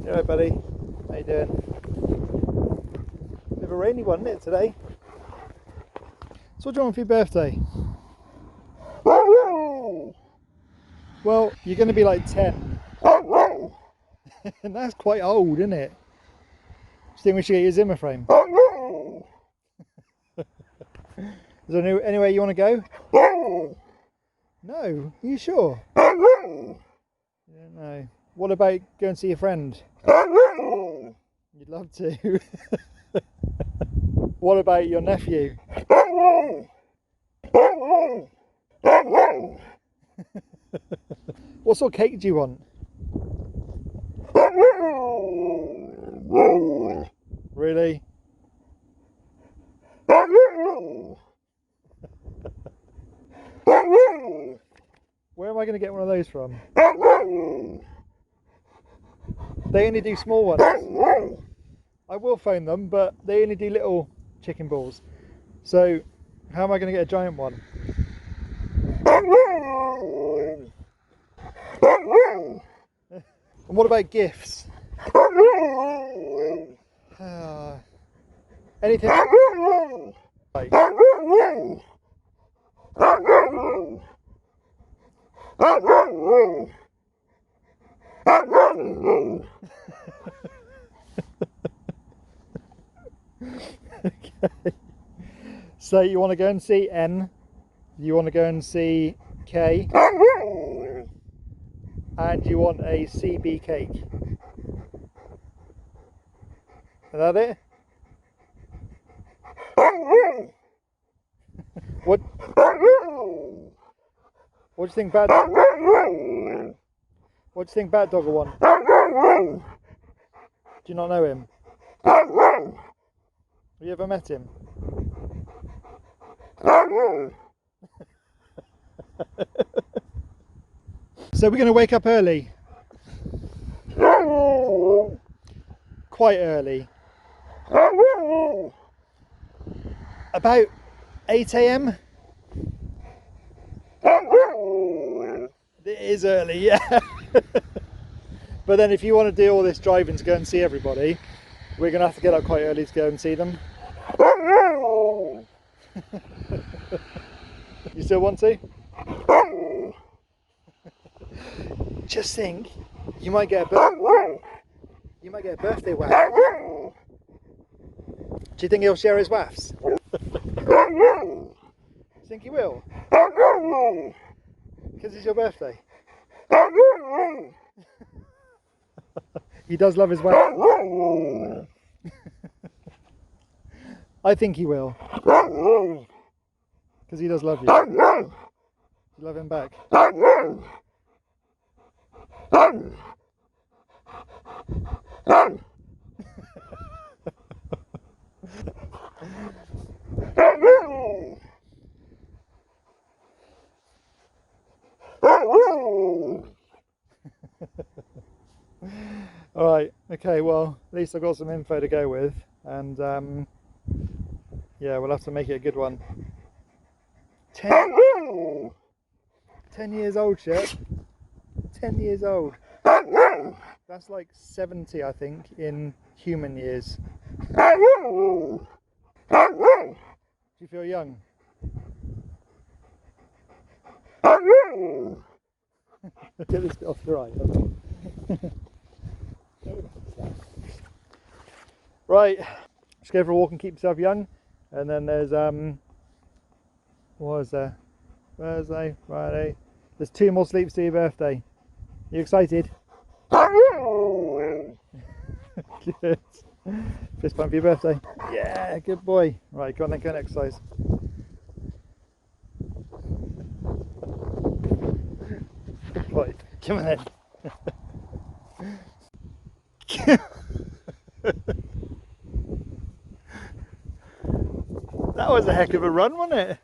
Alright, buddy. How you doing? Bit of a rainy one, isn't it, today? So what do you want for your birthday? Well, you're going to be like 10. And that's quite old, isn't it? Do you think we should get your Zimmer frame? Is there anywhere you want to go? No? Are you sure? You don't know. What about go and see your friend? You'd love to. What about your nephew? What sort of cake do you want? Really? Where am I going to get one of those from? They only do small ones. I will phone them, but they only do little chicken balls. So, how am I going to get a giant one? And what about gifts? Anything? Like. Okay. So you want to go and see N, you want to go and see K, and you want a CB cake. Is that it? What do you think Bad Dog? What do you think Bad Dog will want? Do you not know him? Have you ever met him? So we're going to wake up early. Quite early. About 8 AM. It is early, yeah. But then if you want to do all this driving to go and see everybody, we're going to have to get up quite early to go and see them. You still want to? Just think, you might get a birthday waff. Do you think he'll share his waffs? You think he will? Because it's your birthday. He does love his waff. I think he will. Because he does love you. You love him back. Alright, okay, well, at least I've got some info to go with, and yeah, we'll have to make it a good one. 10 years old, Sherp. 10 years old. That's like 70, I think, in human years. Do you feel young? Get this bit off your eye. Right, just go for a walk and keep yourself young. And then there's what was there? Thursday, Friday. There's 2 more sleeps to your birthday. You excited? Good. Fist bump for your birthday. Yeah, good boy. Right, go on then, go and exercise. Good boy. Come on then. That was a heck of a run, wasn't it?